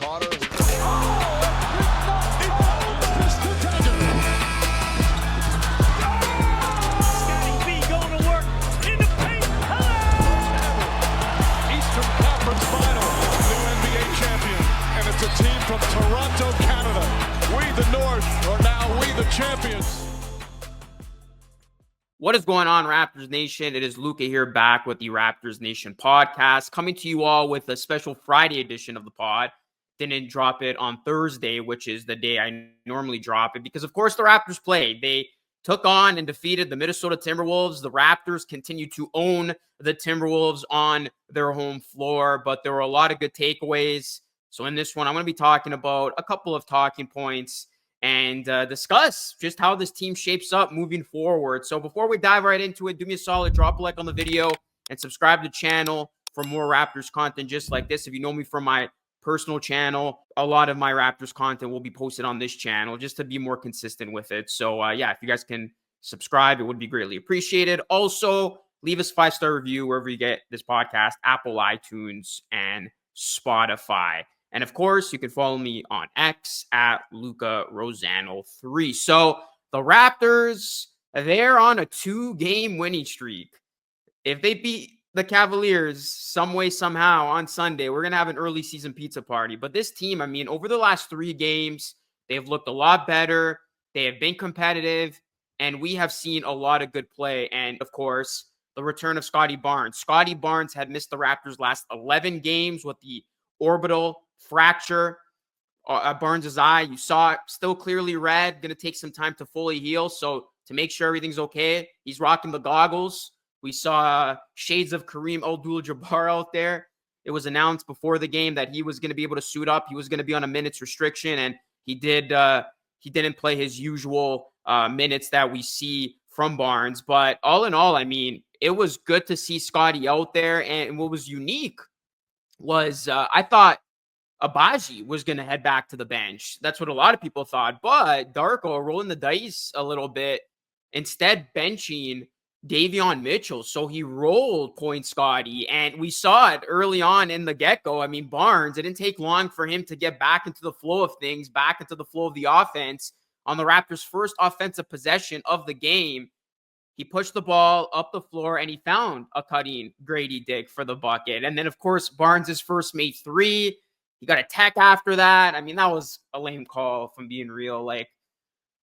water. Scottie B going to work in the paint. Eastern Conference Final. New NBA champion. And it's a team from Toronto, Canada. We the North are now we the champions. What is going on, Raptors Nation? It is Luca here back with the Raptors Nation podcast, coming to you all with a special Friday edition of the pod. Didn't drop it on Thursday, which is the day I normally drop it, because, of course, the Raptors played. They took on and defeated the Minnesota Timberwolves. The Raptors continue to own the Timberwolves on their home floor, but there were a lot of good takeaways. So in this one, I'm going to be talking about a couple of talking points and discuss just how this team shapes up moving forward. So before we dive right into it, do me a solid, drop a like on the video and subscribe to the channel for more Raptors content just like this. If you know me from my personal channel, a lot of my Raptors content will be posted on this channel just to be more consistent with it. So yeah, if you guys can subscribe, it would be greatly appreciated. Also, leave us a 5-star review wherever you get this podcast, Apple, iTunes, and Spotify. And of course, you can follow me on X at Luca Rosano 3. So the Raptors, they're on a 2-game winning streak. If they beat the Cavaliers some way, somehow on Sunday, we're going to have an early season pizza party. But this team, I mean, over the last 3 games, they've looked a lot better. They have been competitive, and we have seen a lot of good play. And of course, the return of Scottie Barnes. Scottie Barnes had missed the Raptors' last 11 games with the orbital fracture at Barnes' eye. You saw it still clearly red. Going to take some time to fully heal. So to make sure everything's okay, he's rocking the goggles. We saw shades of Kareem Abdul-Jabbar out there. It was announced before the game that he was going to be able to suit up. He was going to be on a minutes restriction, and he did. He didn't play his usual minutes that we see from Barnes. But all in all, I mean, it was good to see Scottie out there. And what was unique was I thought Abaji was going to head back to the bench. That's what a lot of people thought. But Darko rolling the dice a little bit, instead benching Davion Mitchell. So he rolled Point Scottie, and we saw it early on in the get-go. I mean, Barnes, it didn't take long for him to get back into the flow of things, back into the flow of the offense. On the Raptors' first offensive possession of the game, he pushed the ball up the floor, and he found a cutting Grady Dick for the bucket. And then, of course, Barnes' first made 3. He got a tech after that. I mean, that was a lame call, if I'm being real. Like,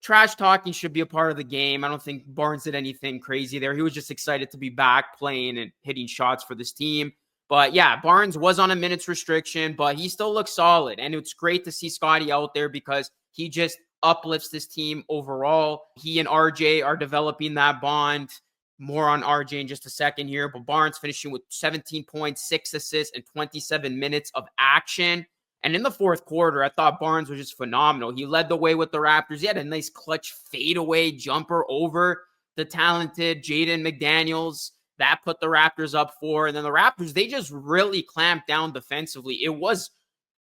trash talking should be a part of the game. I don't think Barnes did anything crazy there. He was just excited to be back playing and hitting shots for this team. But yeah, Barnes was on a minutes restriction, but he still looks solid. And it's great to see Scottie out there because he just uplifts this team overall. He and RJ are developing that bond. More on RJ in just a second here, but Barnes finishing with 17 points, 6 assists, and 27 minutes of action. And in the fourth quarter, I thought Barnes was just phenomenal. He led the way with the Raptors. He had a nice clutch fadeaway jumper over the talented Jaden McDaniels. That put the Raptors up 4. And then the Raptors, they just really clamped down defensively. It was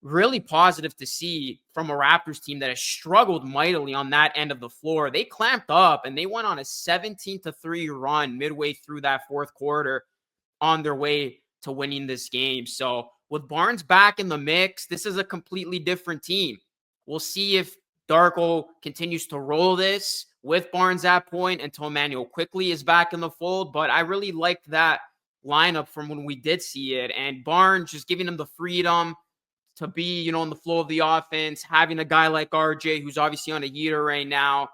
really positive to see from a Raptors team that has struggled mightily on that end of the floor. They clamped up and they went on a 17-3 run midway through that fourth quarter on their way to winning this game. So with Barnes back in the mix, this is a completely different team. We'll see if Darko continues to roll this with Barnes at point until Emmanuel quickly is back in the fold. But I really liked that lineup from when we did see it. And Barnes just giving him the freedom to be, in the flow of the offense, having a guy like RJ, who's obviously on a heater right now.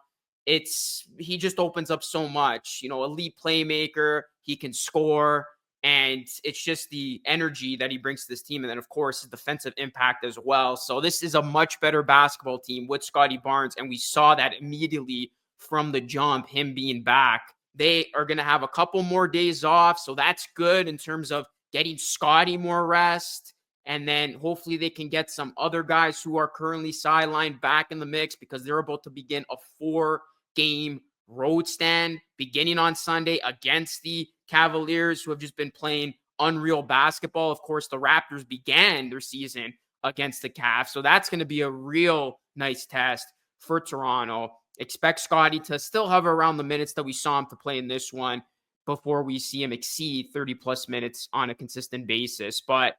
He just opens up so much, elite playmaker. He can score, and it's just the energy that he brings to this team. And then, of course, his defensive impact as well. So this is a much better basketball team with Scottie Barnes, and we saw that immediately from the jump, him being back. They are going to have a couple more days off, so that's good in terms of getting Scottie more rest. And then hopefully they can get some other guys who are currently sidelined back in the mix, because they're about to begin a 4-game road stand beginning on Sunday against the Cavaliers, who have just been playing unreal basketball. Of course, the Raptors began their season against the Cavs. So that's going to be a real nice test for Toronto. Expect Scottie to still hover around the minutes that we saw him to play in this one before we see him exceed 30-plus minutes on a consistent basis. But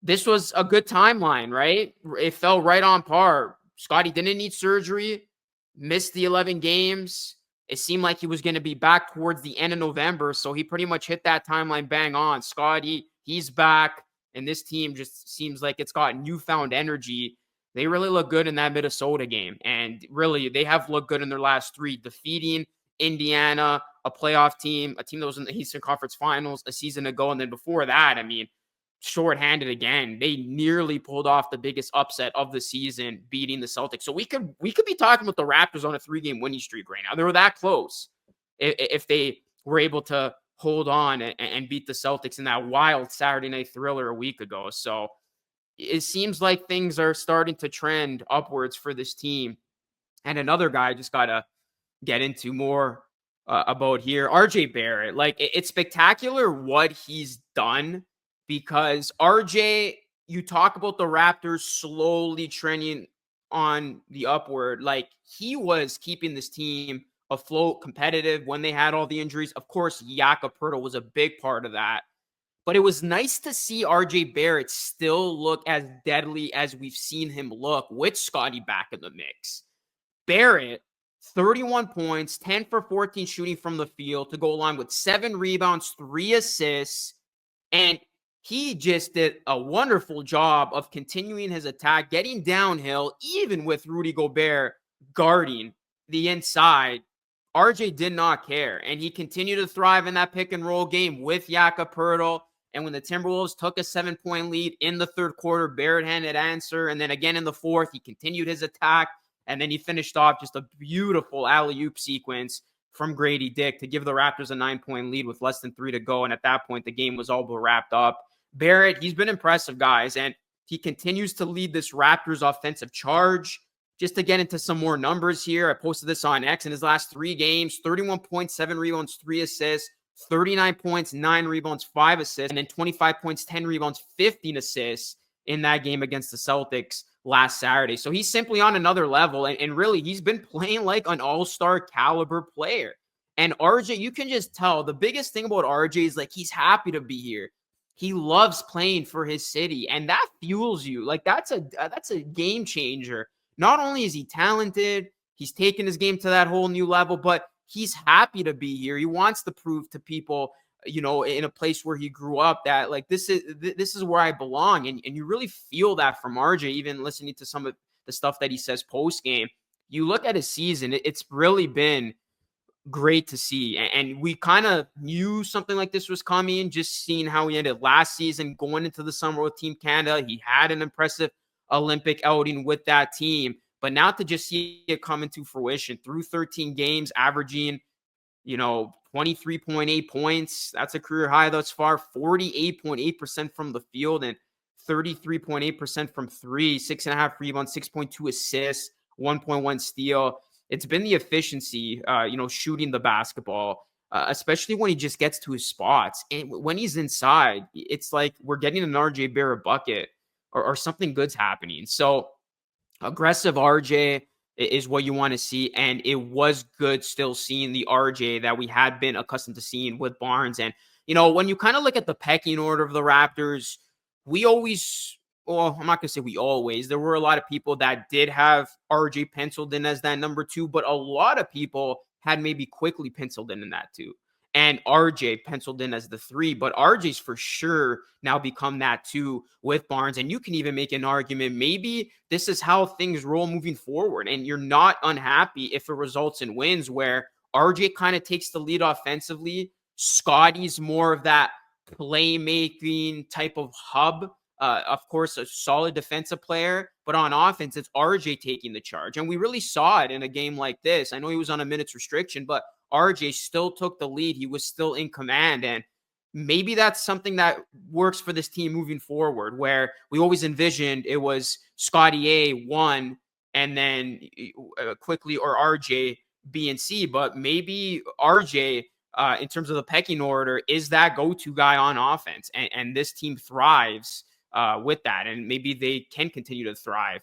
this was a good timeline, right? It fell right on par. Scottie didn't need surgery, missed the 11 games. It seemed like he was going to be back towards the end of November. So he pretty much hit that timeline bang on. Scottie, he's back. And this team just seems like it's got newfound energy. They really look good in that Minnesota game. And really, they have looked good in their last three, defeating Indiana, a playoff team, a team that was in the Eastern Conference Finals a season ago. And then before that, I mean, shorthanded again. They nearly pulled off the biggest upset of the season, beating the Celtics. So we could be talking with the Raptors on a 3-game winning streak right now. They were that close if they were able to hold on and beat the Celtics in that wild Saturday night thriller a week ago. So it seems like things are starting to trend upwards for this team. And another guy I just got to get into more about here, RJ Barrett. Like, it's spectacular what he's done, because RJ, you talk about the Raptors slowly trending on the upward. Like, he was keeping this team afloat, competitive when they had all the injuries. Of course, Jakob Poeltl was a big part of that. But it was nice to see RJ Barrett still look as deadly as we've seen him look with Scottie back in the mix. Barrett, 31 points, 10 for 14 shooting from the field to go along with 7 rebounds, 3 assists. And he just did a wonderful job of continuing his attack, getting downhill, even with Rudy Gobert guarding the inside. RJ did not care, and he continued to thrive in that pick and roll game with Jakob Poeltl. And when the Timberwolves took a 7-point lead in the third quarter, Barrett handed answer. And then again in the fourth, he continued his attack. And then he finished off just a beautiful alley-oop sequence from Grady Dick to give the Raptors a 9-point lead with less than 3 to go. And at that point, the game was all but wrapped up. Barrett, he's been impressive, guys. And he continues to lead this Raptors offensive charge. Just to get into some more numbers here, I posted this on X. In his last 3 games, 31 points, 7 rebounds, 3 assists, 39 points, 9 rebounds, 5 assists, and then 25 points, 10 rebounds, 15 assists in that game against the Celtics last Saturday. So he's simply on another level. And really, he's been playing like an all-star caliber player. And RJ, you can just tell the biggest thing about RJ is like he's happy to be here. He loves playing for his city, and that fuels you. Like that's a game changer. Not only is he talented, he's taken his game to that whole new level, but he's happy to be here. He wants to prove to people, you know, in a place where he grew up, that like this is where I belong. And you really feel that from RJ, even listening to some of the stuff that he says post game. You look at his season, it's really been great to see. And we kind of knew something like this was coming, just seeing how he ended last season, going into the summer with Team Canada. He had an impressive Olympic outing with that team. But now to just see it come into fruition through 13 games, averaging, 23.8 points. That's a career high thus far. 48.8% from the field and 33.8% from 3. 6.5 rebounds, 6.2 assists, 1.1 steal. It's been the efficiency, shooting the basketball, especially when he just gets to his spots. And when he's inside, it's like we're getting an RJ Barrett bucket or something good's happening. So aggressive RJ is what you want to see. And it was good still seeing the RJ that we had been accustomed to seeing with Barnes. And, when you kind of look at the pecking order of the Raptors, I'm not going to say we always, there were a lot of people that did have RJ penciled in as that number 2, but a lot of people had maybe quickly penciled in that 2. And RJ penciled in as the 3, but RJ's for sure now become that 2 with Barnes. And you can even make an argument, maybe this is how things roll moving forward. And you're not unhappy if it results in wins where RJ kind of takes the lead offensively. Scottie's more of that playmaking type of hub. Of course, a solid defensive player, but on offense, it's RJ taking the charge. And we really saw it in a game like this. I know he was on a minutes restriction, but RJ still took the lead. He was still in command. And maybe that's something that works for this team moving forward, where we always envisioned it was Scottie A 1 and then quickly, or RJ B and C. But maybe RJ, in terms of the pecking order, is that go-to guy on offense. And this team thrives with that. And maybe they can continue to thrive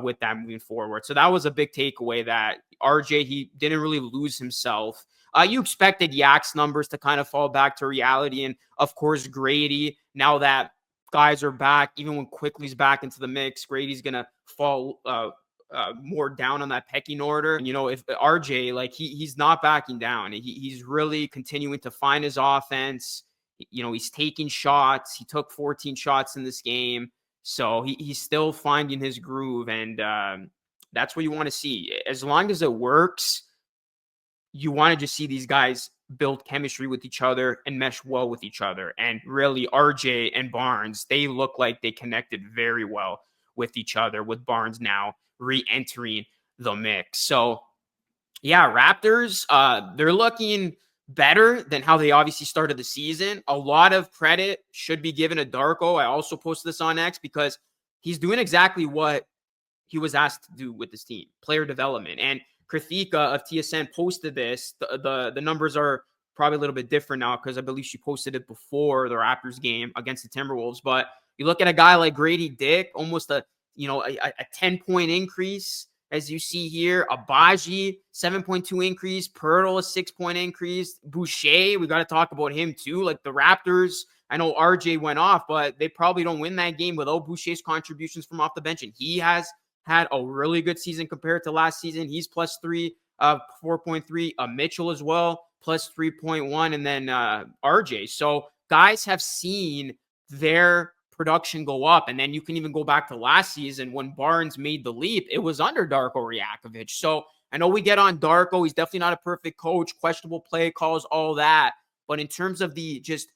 with that moving forward. So that was a big takeaway, that RJ, he didn't really lose himself. You expected Yak's numbers to kind of fall back to reality. And of course, Grady, now that guys are back, even when Quickly's back into the mix, Grady's going to fall more down on that pecking order. And, if RJ, like he's not backing down. He's really continuing to find his offense. He's taking shots. He took 14 shots in this game. So he's still finding his groove. And that's what you want to see. As long as it works, you want to just see these guys build chemistry with each other and mesh well with each other. And really, RJ and Barnes, they look like they connected very well with each other, with Barnes now re-entering the mix. So, yeah, Raptors, they're looking better than how they obviously started the season. A lot of credit should be given to Darko. I also posted this on X because he's doing exactly what he was asked to do with this team, player development. And Krithika of TSN posted this. The numbers are probably a little bit different now because I believe she posted it before the Raptors game against the Timberwolves. But you look at a guy like Grady Dick, almost a 10-point increase, as you see here. Abaji, 7.2 increase. Pirtle, a 6-point increase. Boucher, we got to talk about him too. Like the Raptors, I know RJ went off, but they probably don't win that game without Boucher's contributions from off the bench. And he has had a really good season compared to last season. He's plus 4.3. Mitchell as well, plus 3.1. And then RJ. So guys have seen their production go up. And then you can even go back to last season when Barnes made the leap. It was under Darko Rajakovic. So I know we get on Darko. He's definitely not a perfect coach, questionable play calls, all that. But in terms of the just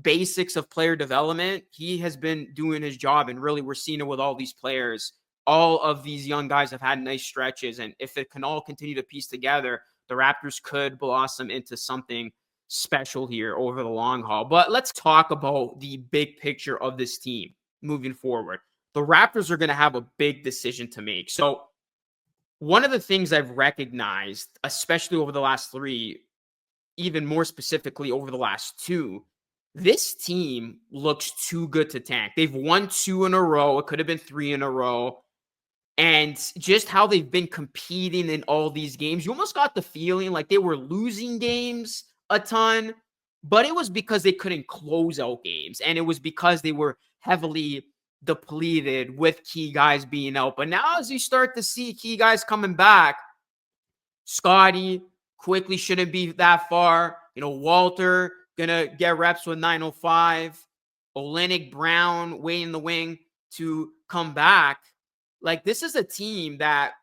basics of player development, he has been doing his job. And really, we're seeing it with all these players. All of these young guys have had nice stretches. And if it can all continue to piece together, the Raptors could blossom into something special here over the long haul. But let's talk about the big picture of this team moving forward. The Raptors are going to have a big decision to make. So one of the things I've recognized, especially over the last 3, even more specifically over the last 2, this team looks too good to tank. They've won 2 in a row. It could have been 3 in a row. And just how they've been competing in all these games, you almost got the feeling like they were losing games a ton, but it was because they couldn't close out games. And it was because they were heavily depleted with key guys being out. But now as you start to see key guys coming back, Scottie quickly shouldn't be that far. Walter going to get reps with 905. Olynyk, Brown waiting in the wing to come back. Like, this is a team that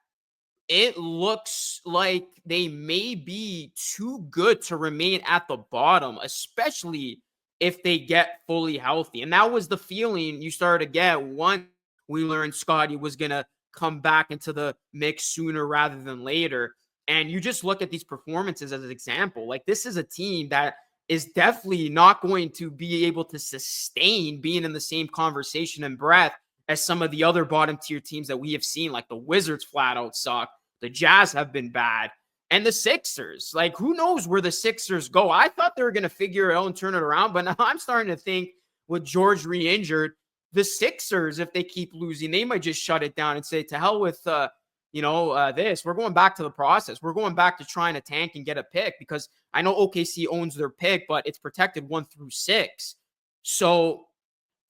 it looks like they may be too good to remain at the bottom, especially if they get fully healthy. And that was the feeling you started to get once we learned Scottie was going to come back into the mix sooner rather than later. And you just look at these performances as an example. Like, this is a team that is definitely not going to be able to sustain being in the same conversation and breath as some of the other bottom tier teams that we have seen. Like the Wizards flat out suck. The Jazz have been bad. And the Sixers, like, who knows where the Sixers go? I thought they were going to figure it out and turn it around, but now I'm starting to think with George re-injured, the Sixers, if they keep losing, they might just shut it down and say, to hell with, this. We're going back to the process. We're going back to trying to tank and get a pick, because I know OKC owns their pick, but it's protected 1 through 6. So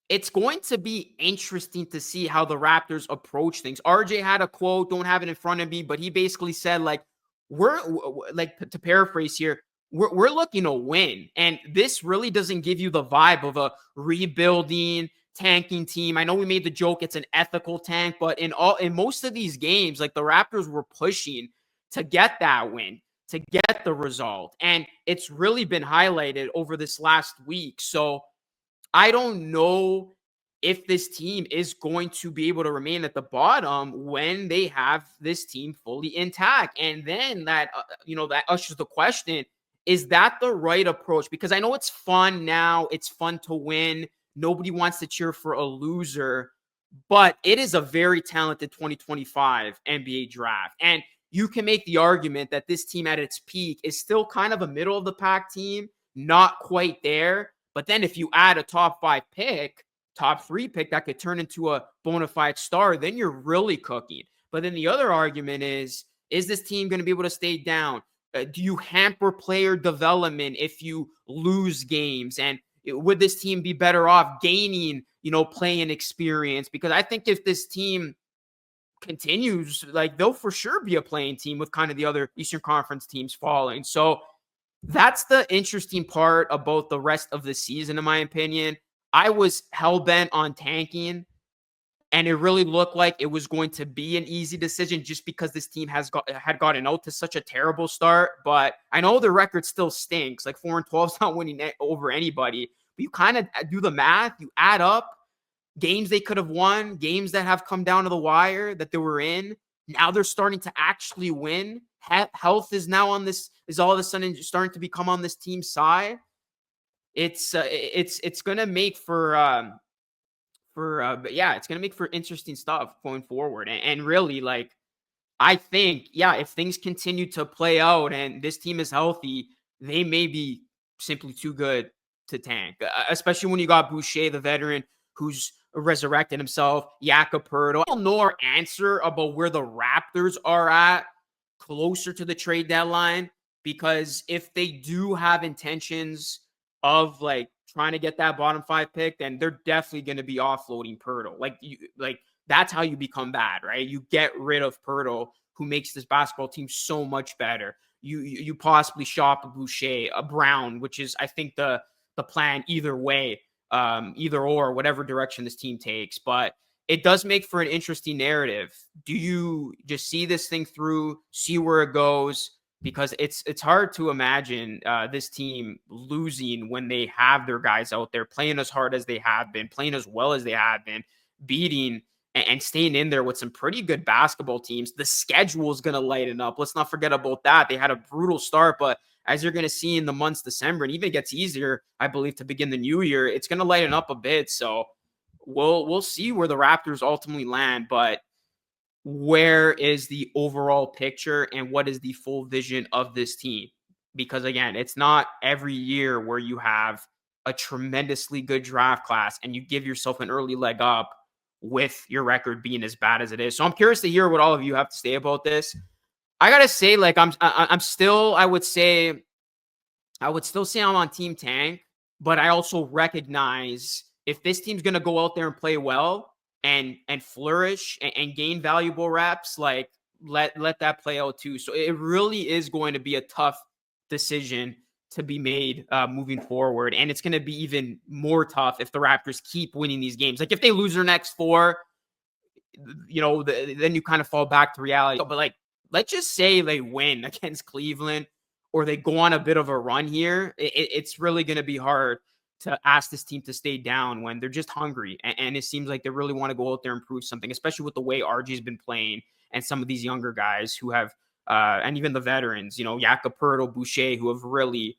it's going to be interesting to see how the Raptors approach things. RJ had a quote, don't have it in front of me, but he basically said, like, we're like, to paraphrase here, we're looking to win. And this really doesn't give you the vibe of a rebuilding, tanking team. I know we made the joke it's an ethical tank, but in most of these games, like, the Raptors were pushing to get that win, to get the result. And it's really been highlighted over this last week. So I don't know if this team is going to be able to remain at the bottom when they have this team fully intact. And then that ushers the question, is that the right approach? Because I know it's fun now. It's fun to win. Nobody wants to cheer for a loser, but it is a very talented 2025 NBA draft. And you can make the argument that this team at its peak is still kind of a middle of the pack team, not quite there. But then if you add a top 5 pick, top 3 pick that could turn into a bona fide star, then you're really cooking. But then the other argument is this team going to be able to stay down? Do you hamper player development if you lose games? And would this team be better off gaining, playing experience? Because I think if this team continues, like, they'll for sure be a playing team with kind of the other Eastern Conference teams falling. So that's the interesting part about the rest of the season, in my opinion. I was hell-bent on tanking, and it really looked like it was going to be an easy decision just because this team had gotten out to such a terrible start. But I know the record still stinks. Like 4-12 is not winning over anybody. But you kind of do the math. You add up games they could have won, games that have come down to the wire that they were in. Now they're starting to actually win. Health is now is all of a sudden starting to become on this team's side. It's going to make it's going to make for interesting stuff going forward. And really, like, I think, if things continue to play out and this team is healthy, they may be simply too good to tank, especially when you got Boucher, the veteran, who's resurrected himself, Jakob Poeltl. I don't know our answer about where the Raptors are at closer to the trade deadline, because if they do have intentions of, like, trying to get that bottom 5 pick, then they're definitely going to be offloading Poeltl. Like that's how you become bad, right? You get rid of Poeltl, who makes this basketball team so much better. You possibly shop a Boucher, a Brown, which is, I think, the plan either way, either or, whatever direction this team takes. But it does make for an interesting narrative. Do you just see this thing through, see where it goes? Because it's hard to imagine this team losing when they have their guys out there playing as hard as they have been, playing as well as they have been, beating and staying in there with some pretty good basketball teams. The schedule is going to lighten up. Let's not forget about that. They had a brutal start, but as you're going to see in the months December, and even it gets easier, I believe, to begin the new year, it's going to lighten up a bit. So we'll see where the Raptors ultimately land, but where is the overall picture and what is the full vision of this team? Because again, it's not every year where you have a tremendously good draft class and you give yourself an early leg up with your record being as bad as it is. So I'm curious to hear what all of you have to say about this. I gotta say, like, I'm still, I would still say I'm on Team Tank, but I also recognize if this team's gonna go out there and play well and flourish and gain valuable reps, like, let that play out too. So it really is going to be a tough decision to be made moving forward. And it's going to be even more tough if the Raptors keep winning these games. Like, if they lose their next 4, then you kind of fall back to reality. But, like, let's just say they win against Cleveland or they go on a bit of a run here. It's really going to be hard to ask this team to stay down when they're just hungry. And it seems like they really want to go out there and prove something, especially with the way RG's been playing and some of these younger guys who have, and even the veterans, Jakob Poeltl, Boucher, who have really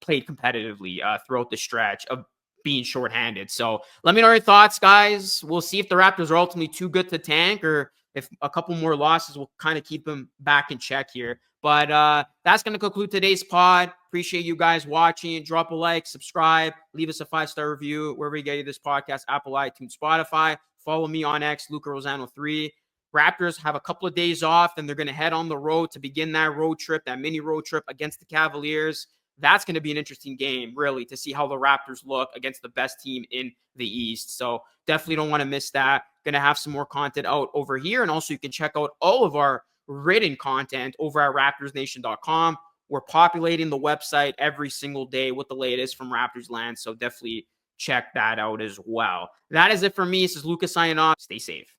played competitively throughout the stretch of being shorthanded. So let me know your thoughts, guys. We'll see if the Raptors are ultimately too good to tank, or if a couple more losses will kind of keep them back in check here. But that's going to conclude today's pod. Appreciate you guys watching. Drop a like, subscribe, leave us a 5-star review wherever you get this podcast, Apple, iTunes, Spotify. Follow me on X, Luca Rosano 3. Raptors have a couple of days off, and they're going to head on the road to begin that road trip, that mini road trip against the Cavaliers. That's going to be an interesting game, really, to see how the Raptors look against the best team in the East. So definitely don't want to miss that. Going to have some more content out over here. And also you can check out all of our written content over at raptorsnation.com. We're populating the website every single day with the latest from Raptors land. So definitely check that out as well. That is it for me. This is Lucas signing off. Stay safe.